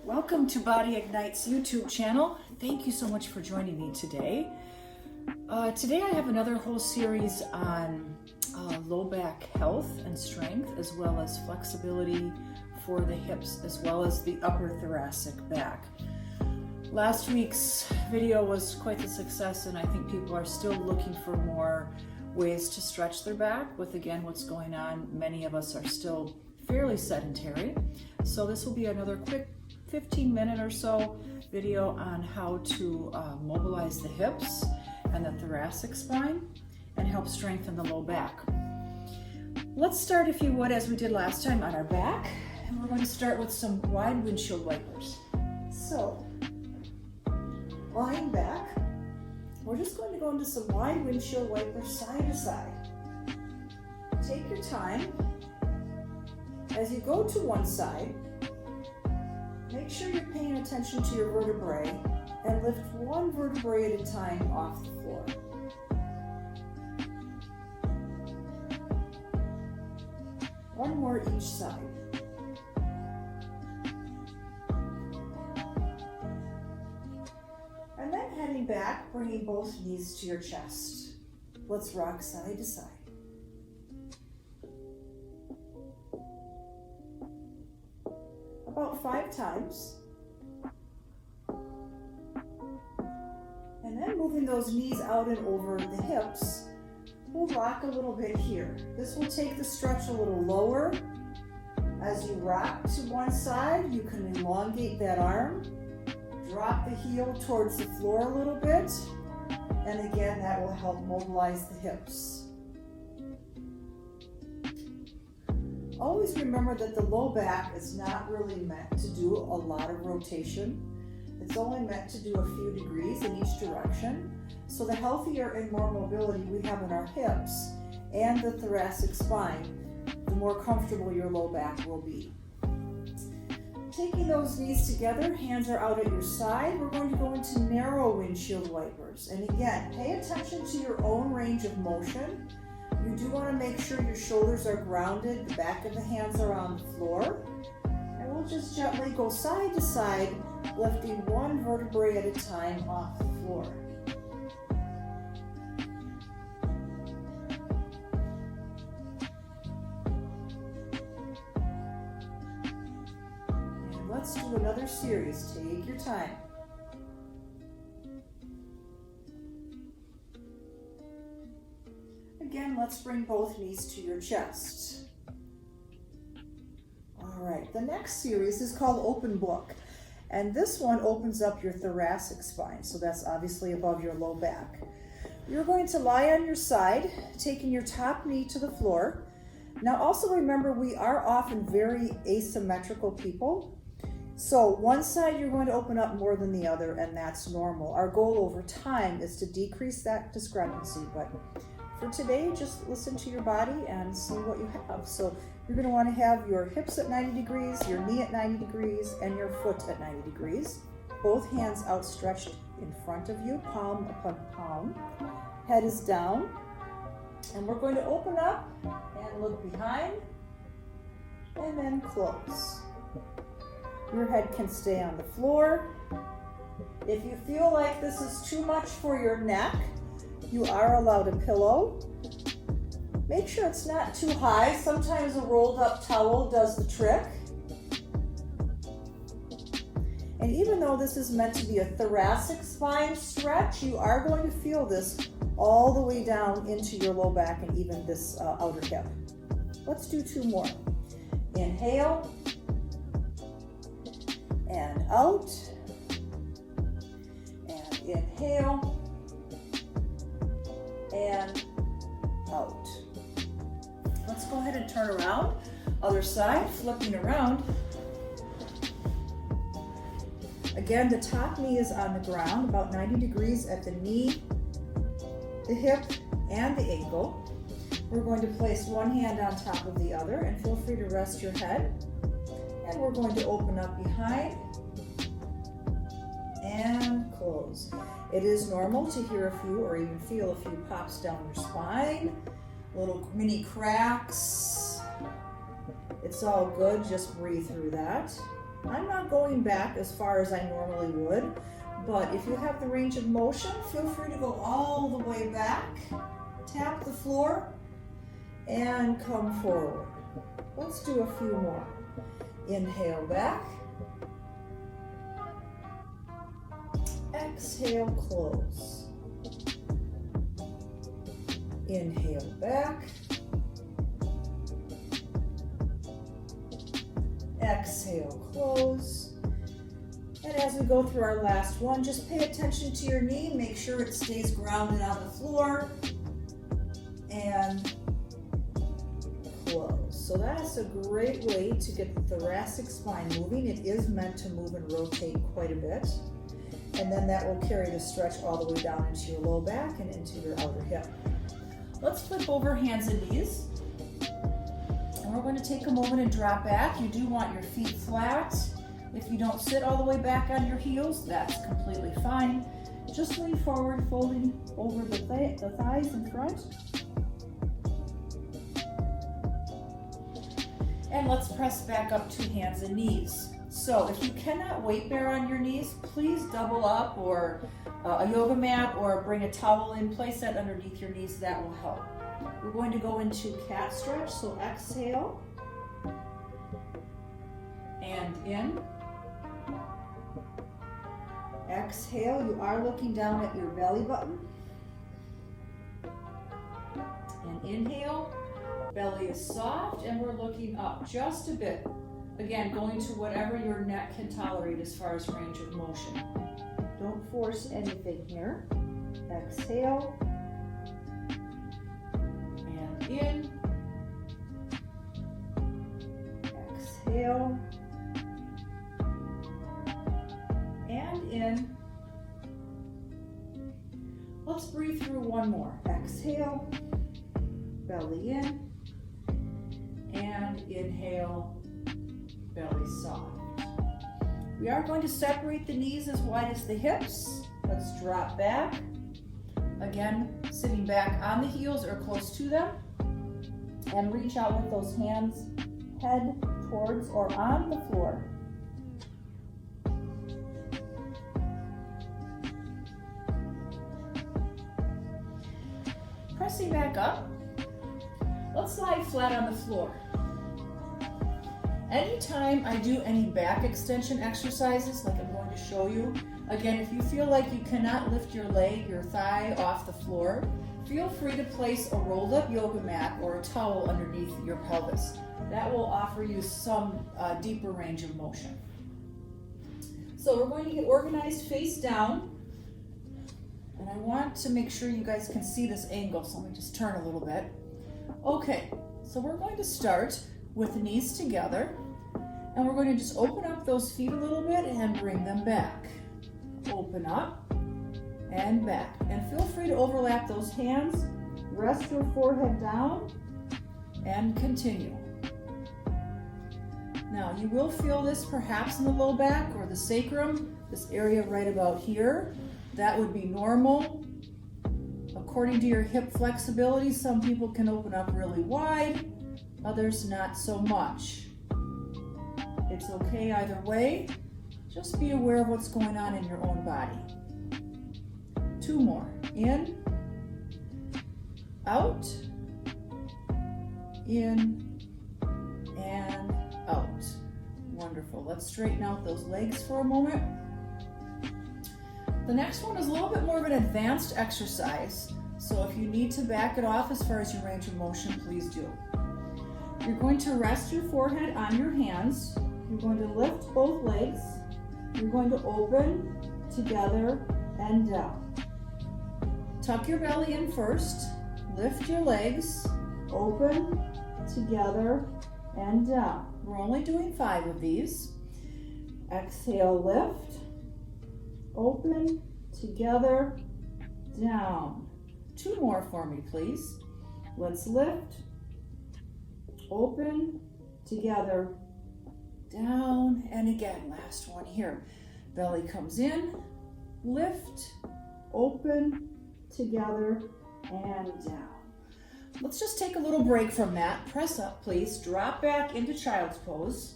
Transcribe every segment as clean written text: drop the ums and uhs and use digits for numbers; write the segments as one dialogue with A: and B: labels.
A: Welcome to Body Ignites YouTube channel. Thank you so much for joining me today. Today I have another whole series on low back health and strength, as well as flexibility for the hips, as well as the upper thoracic back. Last week's video was quite a success, and I think people are still looking for more ways to stretch their back with, again, what's going on. Many of us are still fairly sedentary. So this will be another quick 15-minute or so video on how to mobilize the hips and the thoracic spine and help strengthen the low back. Let's start, if you would, as we did last time, on our back. And we're going to start with some wide windshield wipers. So, lying back, we're just going to go into some wide windshield wipers side to side. Take your time. As you go to one side, make sure you're paying attention to your vertebrae and lift one vertebrae at a time off the floor. One more each side. And then heading back, bringing both knees to your chest. Let's rock side to side. About 5 times. And then moving those knees out and over the hips, we'll rock a little bit here. This will take the stretch a little lower. As you rock to one side, you can elongate that arm, drop the heel towards the floor a little bit, and again, that will help mobilize the hips. Always remember that the low back is not really meant to do a lot of rotation. It's only meant to do a few degrees in each direction. So the healthier and more mobility we have in our hips and the thoracic spine, the more comfortable your low back will be. Taking those knees together, hands are out at your side, we're going to go into narrow windshield wipers. And again, pay attention to your own range of motion. You do want to make sure your shoulders are grounded, the back of the hands are on the floor. And we'll just gently go side to side, lifting one vertebrae at a time off the floor. And let's do another series. Take your time. Again, let's bring both knees to your chest. All right, the next series is called Open Book. And this one opens up your thoracic spine, so that's obviously above your low back. You're going to lie on your side, taking your top knee to the floor. Now also remember, we are often very asymmetrical people. So one side you're going to open up more than the other, and that's normal. Our goal over time is to decrease that discrepancy, but for today, just listen to your body and see what you have. So you're going to want to have your hips at 90 degrees, your knee at 90 degrees, and your foot at 90 degrees. Both hands outstretched in front of you, palm upon palm. Head is down. And we're going to open up and look behind, and then close. Your head can stay on the floor. If you feel like this is too much for your neck, you are allowed a pillow. Make sure it's not too high. Sometimes a rolled up towel does the trick. And even though this is meant to be a thoracic spine stretch, you are going to feel this all the way down into your low back and even this outer hip. Let's do 2 more. Inhale and out, and inhale and out. Let's go ahead and turn around. Other side, flipping around. Again, the top knee is on the ground, about 90 degrees at the knee, the hip, and the ankle. We're going to place one hand on top of the other, and feel free to rest your head. And we're going to open up behind and close. It is normal to hear a few or even feel a few pops down your spine, little mini cracks. It's all good, just breathe through that. I'm not going back as far as I normally would, but if you have the range of motion, feel free to go all the way back, tap the floor, and come forward. Let's do a few more. Inhale back. Exhale, close. Inhale back. Exhale, close. And as we go through our last one, just pay attention to your knee. Make sure it stays grounded on the floor. And close. So that's a great way to get the thoracic spine moving. It is meant to move and rotate quite a bit. And then that will carry the stretch all the way down into your low back and into your outer hip. Let's flip over hands and knees. And we're going to take a moment and drop back. You do want your feet flat. If you don't sit all the way back on your heels, that's completely fine. Just lean forward, folding over the thighs in front. And let's press back up to hands and knees. So if you cannot weight bear on your knees, please double up or a yoga mat or bring a towel in, place that underneath your knees, that will help. We're going to go into cat stretch, so exhale and in. Exhale, you are looking down at your belly button. And inhale, belly is soft and we're looking up just a bit. Again, going to whatever your neck can tolerate as far as range of motion. Don't force anything here. Exhale. And in. Exhale. And in. Let's breathe through one more. Exhale. Belly in. And inhale. Belly soft. We are going to separate the knees as wide as the hips. Let's drop back. Again, sitting back on the heels or close to them. And reach out with those hands, head towards or on the floor. Pressing back up. Let's lie flat on the floor. Anytime I do any back extension exercises, like I'm going to show you, again, if you feel like you cannot lift your leg, your thigh off the floor, feel free to place a rolled up yoga mat or a towel underneath your pelvis. That will offer you some deeper range of motion. So we're going to get organized face down. And I want to make sure you guys can see this angle, so let me just turn a little bit. Okay, so we're going to start with the knees together, and we're going to just open up those feet a little bit and bring them back. Open up and back. And feel free to overlap those hands, rest your forehead down, and continue. Now, you will feel this perhaps in the low back or the sacrum, this area right about here. That would be normal. According to your hip flexibility, some people can open up really wide, others not so much. It's okay either way. Just be aware of what's going on in your own body. Two more. In, out, in, and out. Wonderful. Let's straighten out those legs for a moment. The next one is a little bit more of an advanced exercise. So if you need to back it off as far as your range of motion, please do. You're going to rest your forehead on your hands. You're going to lift both legs. You're going to open, together, and down. Tuck your belly in first. Lift your legs. Open, together, and down. We're only doing 5 of these. Exhale, lift. Open, together, down. 2 more for me, please. Let's lift. Open, together, down, and again, last one here. Belly comes in, lift, open, together, and down. Let's just take a little break from that. Press up, please. Drop back into child's pose.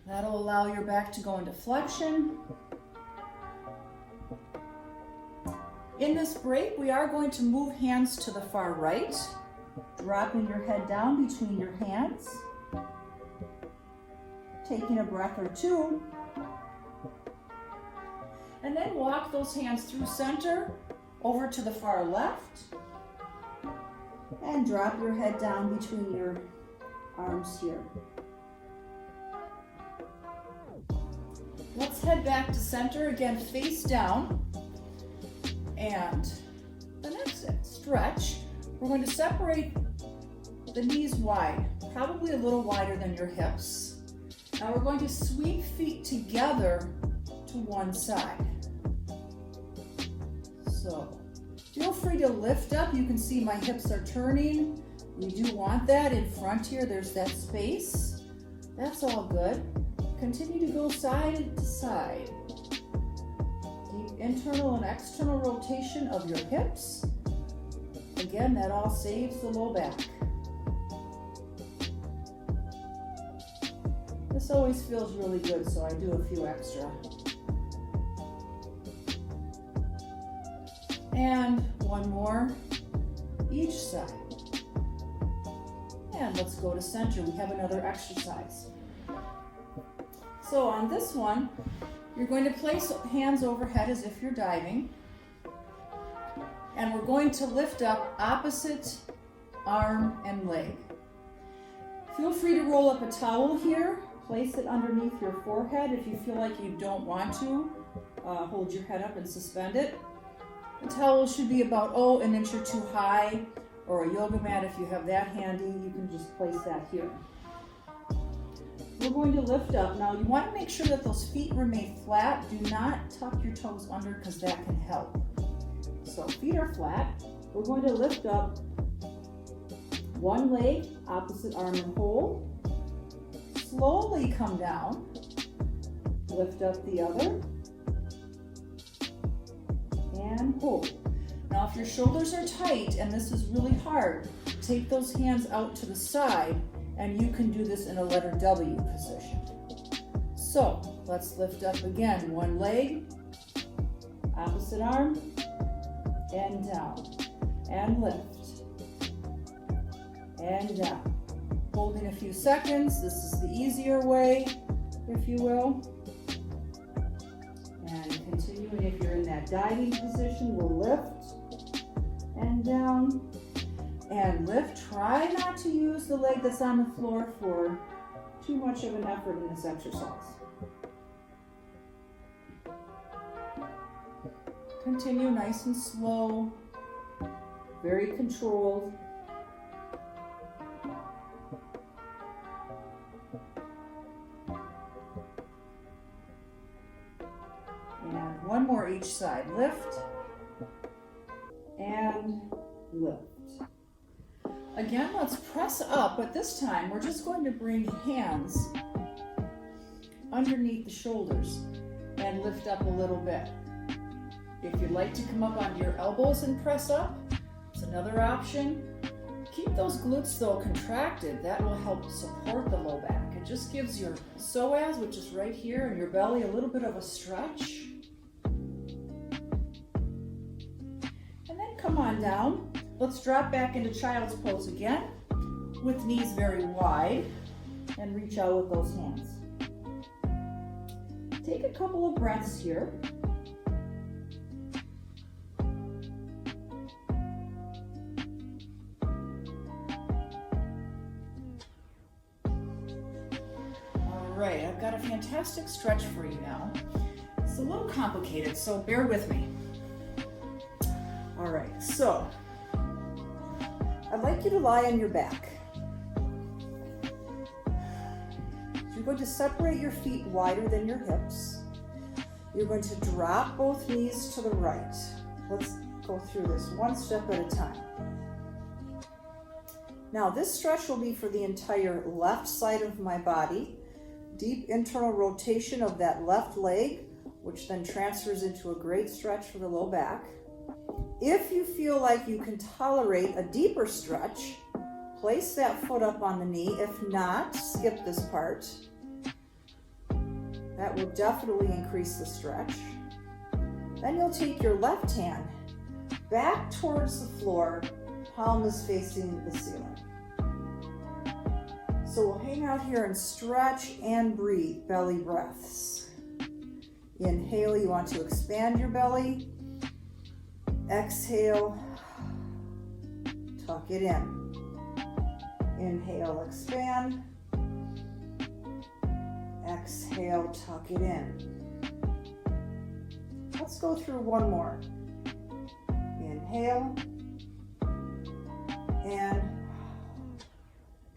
A: That'll allow your back to go into flexion. In this break, we are going to move hands to the far right, dropping your head down between your hands, taking a breath or two, and then walk those hands through center, over to the far left, and drop your head down between your arms here. Let's head back to center, again face down. And the next stretch, we're going to separate the knees wide, probably a little wider than your hips. Now we're going to sweep feet together to one side. So feel free to lift up. You can see my hips are turning. We do want that in front here. There's that space. That's all good. Continue to go side to side. Deep internal and external rotation of your hips. Again, that all saves the low back. This always feels really good, so I do a few extra. And one more each side. And let's go to center. We have another exercise. So on this one, you're going to place hands overhead as if you're diving. And we're going to lift up opposite arm and leg. Feel free to roll up a towel here. Place it underneath your forehead if you feel like you don't want to. Hold your head up and suspend it. The towel should be about, an inch or two high, or a yoga mat if you have that handy. You can just place that here. We're going to lift up. Now you want to make sure that those feet remain flat. Do not tuck your toes under because that can help. So feet are flat. We're going to lift up one leg, opposite arm and hold. Slowly come down. Lift up the other. And hold. Now if your shoulders are tight and this is really hard, take those hands out to the side and you can do this in a letter W position. So let's lift up again. One leg, opposite arm, and down. And lift. And down. Holding a few seconds. This is the easier way, if you will. And continuing, if you're in that diving position, we'll lift and down and lift. Try not to use the leg that's on the floor for too much of an effort in this exercise. Continue nice and slow, very controlled. And one more each side. Lift and lift. Again, let's press up, but this time we're just going to bring hands underneath the shoulders and lift up a little bit. If you'd like to come up onto your elbows and press up, it's another option. Keep those glutes though contracted. That will help support the low back. It just gives your psoas, which is right here, and your belly a little bit of a stretch. And then come on down. Let's drop back into child's pose again with knees very wide and reach out with those hands. Take a couple of breaths here. All right, I've got a fantastic stretch for you now. It's a little complicated, so bear with me. All right, so I'd like you to lie on your back. You're going to separate your feet wider than your hips. You're going to drop both knees to the right. Let's go through this one step at a time. Now this stretch will be for the entire left side of my body. Deep internal rotation of that left leg, which then transfers into a great stretch for the low back. If you feel like you can tolerate a deeper stretch, place that foot up on the knee. If not, skip this part. That will definitely increase the stretch. Then you'll take your left hand back towards the floor, palm is facing the ceiling. So we'll hang out here and stretch and breathe, belly breaths. Inhale, you want to expand your belly. Exhale, tuck it in. Inhale, expand. Exhale, tuck it in. Let's go through one more. Inhale and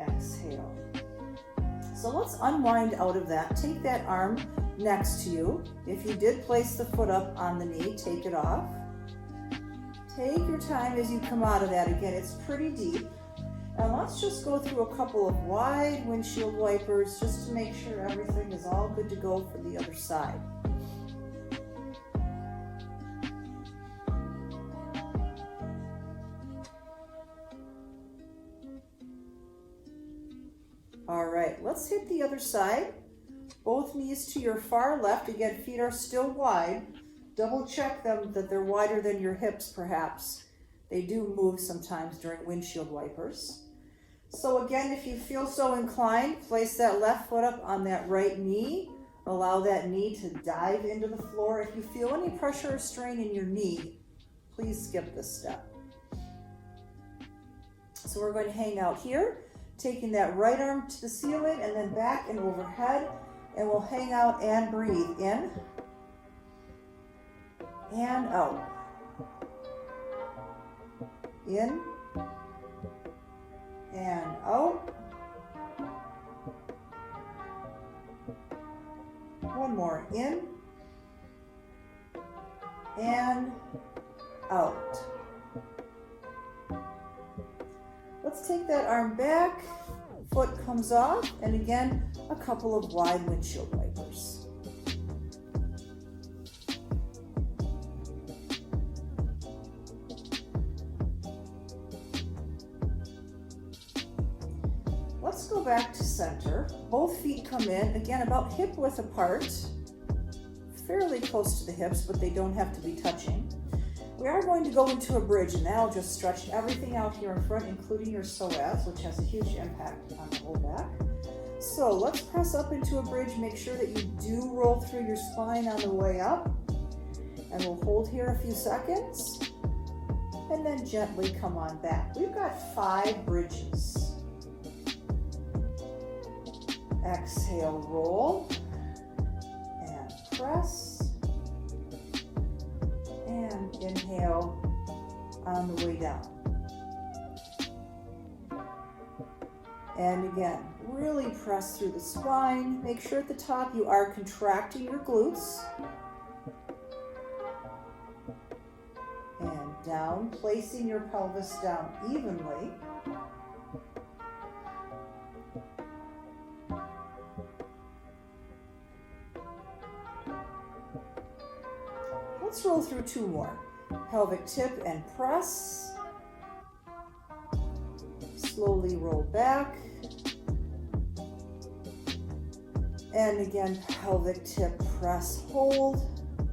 A: exhale. So let's unwind out of that. Take that arm next to you. If you did place the foot up on the knee, take it off. Take your time as you come out of that. Again, it's pretty deep. And let's just go through a couple of wide windshield wipers just to make sure everything is all good to go for the other side. All right, let's hit the other side. Both knees to your far left. Again, feet are still wide. Double check them that they're wider than your hips perhaps. They do move sometimes during windshield wipers. So again, if you feel so inclined, place that left foot up on that right knee. Allow that knee to dive into the floor. If you feel any pressure or strain in your knee, please skip this step. So we're going to hang out here, taking that right arm to the ceiling and then back and overhead, and we'll hang out and breathe in and out. In and out. One more, in and out. Let's take that arm back, foot comes off, and again, a couple of wide windshield wipers. Let's go back to center. Both feet come in, again, about hip width apart, fairly close to the hips, but they don't have to be touching. We are going to go into a bridge, and that'll just stretch everything out here in front, including your psoas, which has a huge impact on the whole back. So let's press up into a bridge. Make sure that you do roll through your spine on the way up. And we'll hold here a few seconds. And then gently come on back. We've got 5 bridges. Exhale, roll. And press. And inhale on the way down. And again, really press through the spine. Make sure at the top you are contracting your glutes. And down, placing your pelvis down evenly. Let's roll through 2 more. Pelvic tip and press. Slowly roll back. And again, pelvic tip, press, hold.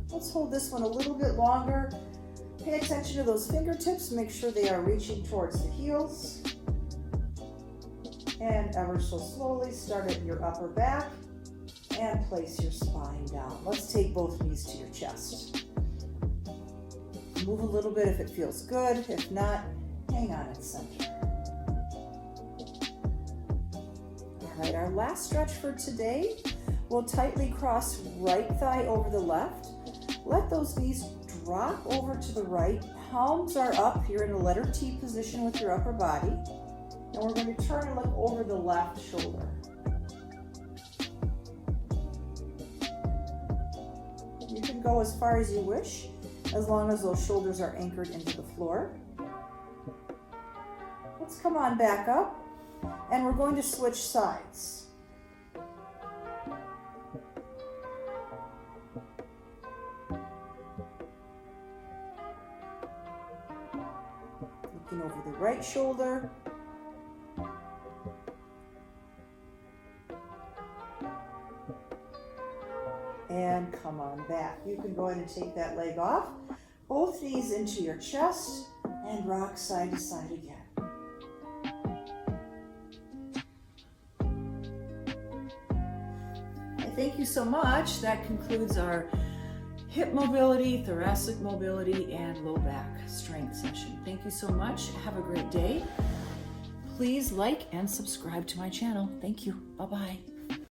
A: Let's hold this one a little bit longer. Pay attention to those fingertips. Make sure they are reaching towards the heels. And ever so slowly, start at your upper back and place your spine down. Let's take both knees to your chest. Move a little bit if it feels good. If not, hang on at center. All right, our last stretch for today, we'll tightly cross right thigh over the left. Let those knees drop over to the right. Palms are up. You're in a letter T position with your upper body. And we're going to turn and look over the left shoulder. You can go as far as you wish, as long as those shoulders are anchored into the floor. Let's come on back up, and we're going to switch sides. Looking over the right shoulder. one back. You can go ahead and take that leg off, both knees into your chest, and rock side to side again. Thank you so much. That concludes our hip mobility, thoracic mobility, and low back strength session. Thank you so much. Have a great day. Please like and subscribe to my channel. Thank you. Bye-bye.